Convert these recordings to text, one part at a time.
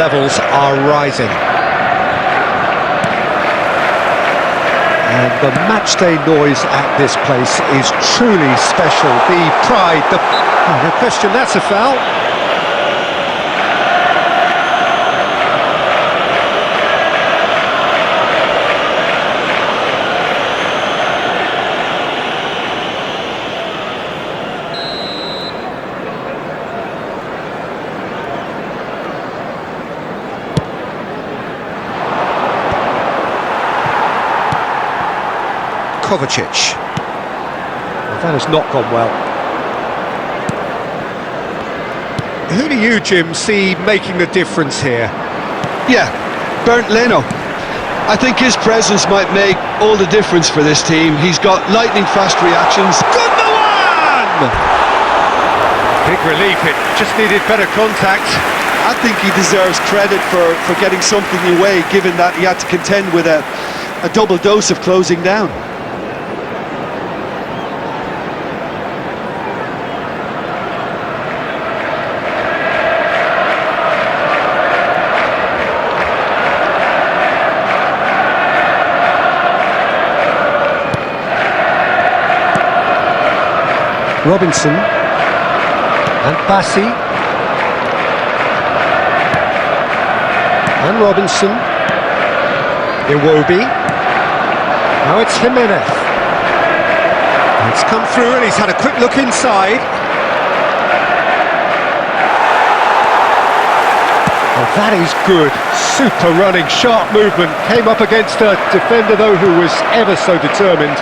Levels are rising. And the matchday noise at this place is truly special. The pride, no question, that's a foul. Kovacic. Well, that has not gone well. Who do you, Jim, see making the difference here? Yeah, Bernd Leno. I think his presence might make all the difference for this team. He's got lightning-fast reactions. Good one! Big relief, it just needed better contact. I think he deserves credit for getting something away, given that he had to contend with a double dose of closing down. Robinson and Bassi and Robinson. Iwobi. Now it's Jimenez. It's come through and he's had a quick look inside. Oh, that is good. Super running, sharp movement. Came up against a defender though who was ever so determined.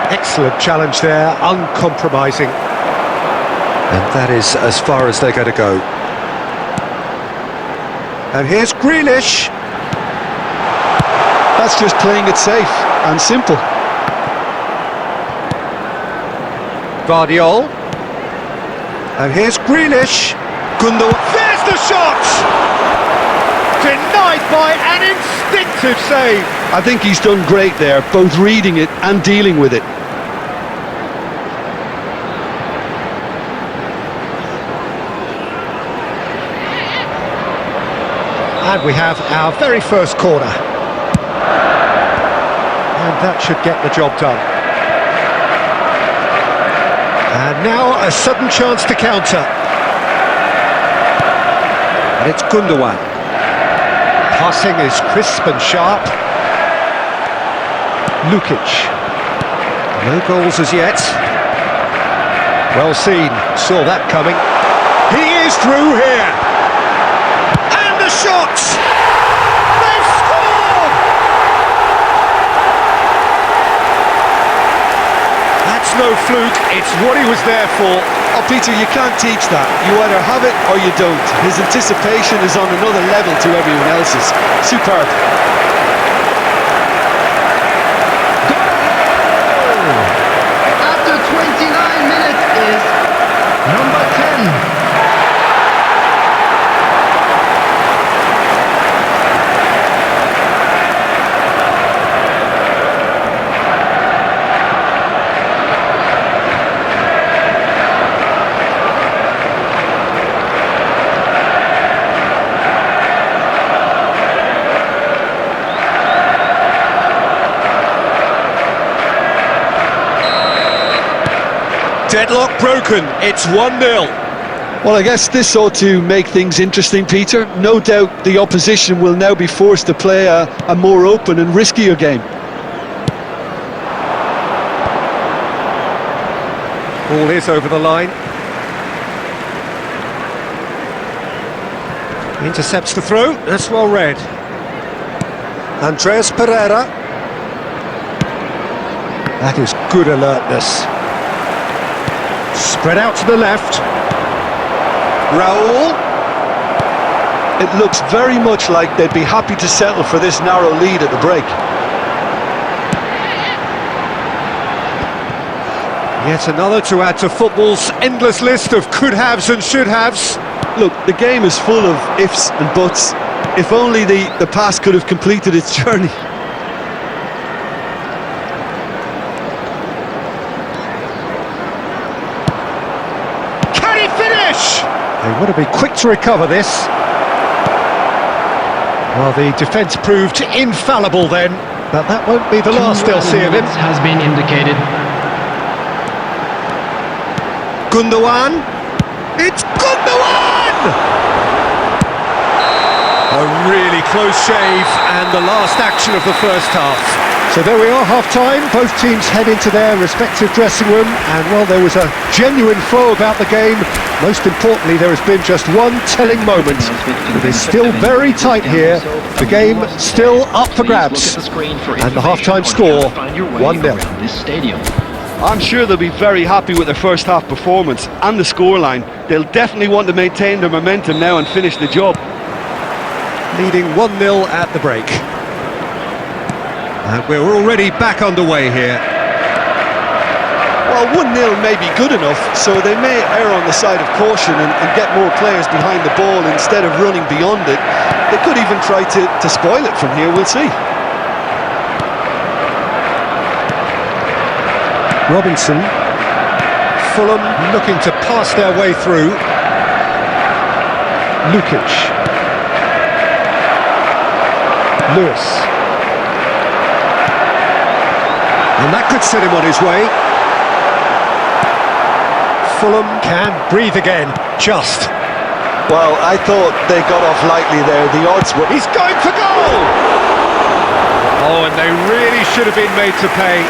Excellent challenge there, uncompromising. And that is as far as they're going to go. And here's Grealish. That's just playing it safe and simple. Guardiola. And here's Grealish. Gundogan. There's the shot! Denied by an instinctive save. I think he's done great there, both reading it and dealing with it. And we have our very first corner. And that should get the job done. And now a sudden chance to counter. And it's Gundogan. Passing is crisp and sharp. Lukic. No goals as yet. Well seen, saw that coming. He is through here. And the shot! They've scored! That's no fluke, it's what he was there for. Oh, Peter, you can't teach that. You either have it or you don't. His anticipation is on another level to everyone else's. Superb. After 29 minutes is number 10. Deadlock broken, it's 1-0. Well, I guess this ought to make things interesting, Peter. No doubt the opposition will now be forced to play a more open and riskier game. Ball is over the line. Intercepts the throw, that's well read. Andreas Pereira. That is good alertness. Spread out to the left. Raul. It looks very much like they'd be happy to settle for this narrow lead at the break. Yet another to add to football's endless list of could-haves and should-haves. Look, the game is full of ifs and buts. If only the pass could have completed its journey. Can he finish? They Got to be quick to recover this. Well, the defence proved infallible then, but that won't be the last they'll see of him. Has been indicated. Gundogan. It's Gundogan! A really close shave, and the last action of the first half. So there we are, half-time. Both teams head into their respective dressing room, and while there was a genuine flow about the game, most importantly there has been just one telling moment. It is still very tight here, the game still up for grabs, and the half-time score, 1-0. I'm sure they'll be very happy with their first half performance and the scoreline. They'll definitely want to maintain their momentum now and finish the job. Leading 1-0 at the break. And we're already back underway here. Well, 1-0 may be good enough, so they may err on the side of caution and get more players behind the ball instead of running beyond it. They could even try to spoil it from here, we'll see. Robinson. Fulham looking to pass their way through. Lukic. Lewis. And that could set him on his way. Fulham can breathe again, just. Well, I thought they got off lightly there. The odds were... He's going for goal! Oh, and they really should have been made to pay.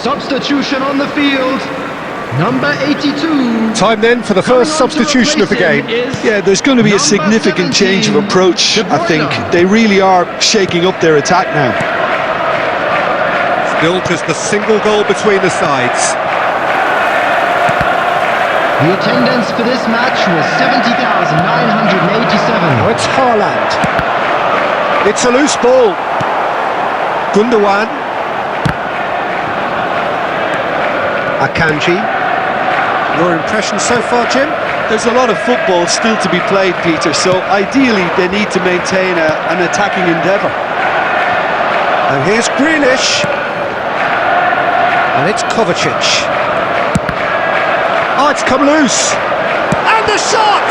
Substitution on the field. Number 82. Time then for the first substitution of the game. Yeah, there's going to be a significant change of approach, I think. They really are shaking up their attack now. Still just the single goal between the sides. The attendance for this match was 70,987. Now it's Haaland. It's a loose ball. Gundogan. Akanji. Your impression so far, Jim? There's a lot of football still to be played, Peter, so ideally they need to maintain an attacking endeavour. And here's Grealish. And it's Kovacic. Oh, it's come loose. And the shot!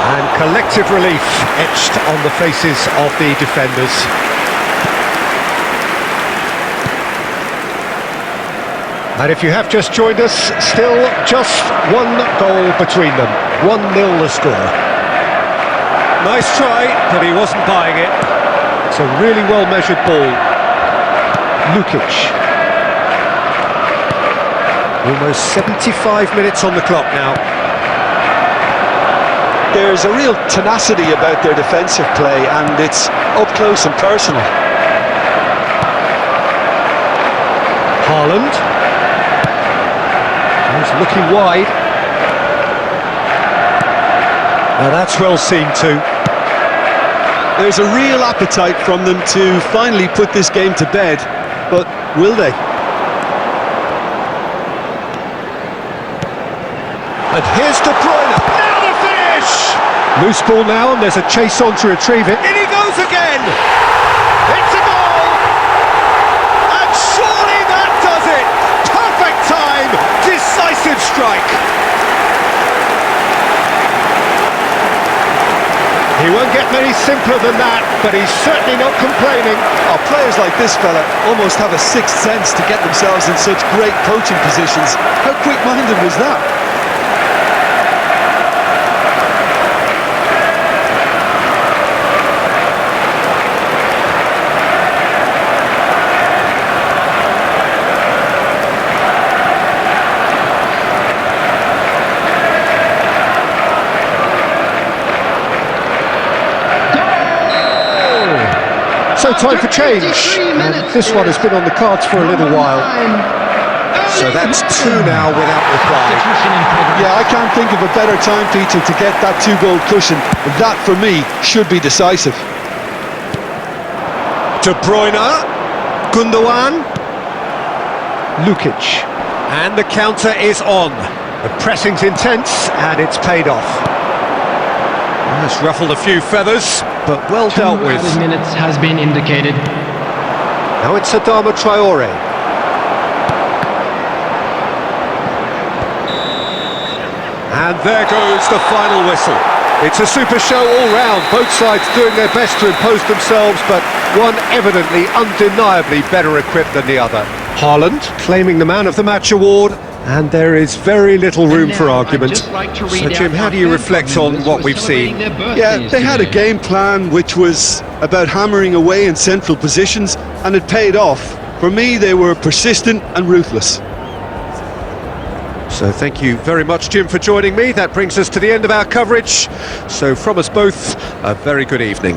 And collective relief etched on the faces of the defenders. And if you have just joined us, still just one goal between them. 1-0 the score. Nice try, but he wasn't buying it. It's a really well-measured ball. Lukic. Almost 75 minutes on the clock now. There's a real tenacity about their defensive play, and it's up close and personal. Haaland. He's looking wide. Now that's well seen too. There's a real appetite from them to finally put this game to bed, but will they? And here's De Bruyne. Now the finish! Loose ball now, and there's a chase on to retrieve it. In he goes again! It's a goal! And surely that does it! Perfect time! Decisive strike! He won't get many simpler than that, but he's certainly not complaining. Oh, players like this fella almost have a sixth sense to get themselves in such great poaching positions. How quick-minded was that? So So time for change, and this one has been on the cards for a little while. So that's 2 now without reply. Yeah, I can't think of a better time feature to get that 2-goal cushion. That, for me, should be decisive. De Bruyne, Gundogan, Lukic. and the counter is on. The pressing's intense, and it's paid off. It's ruffled a few feathers, but well dealt with. 2 minutes has been indicated. Now it's Adama Traore. And there goes the final whistle. It's a super show all round, both sides doing their best to impose themselves, but one evidently, undeniably better equipped than the other. Haaland claiming the Man of the Match award, and there is very little room for argument. So Jim, how do you reflect on what we've seen? Yeah, they had a game plan which was about hammering away in central positions, and it paid off. For me, they were persistent and ruthless. So thank you very much, Jim, for joining me. That brings us to the end of our coverage. So from us both, a very good evening.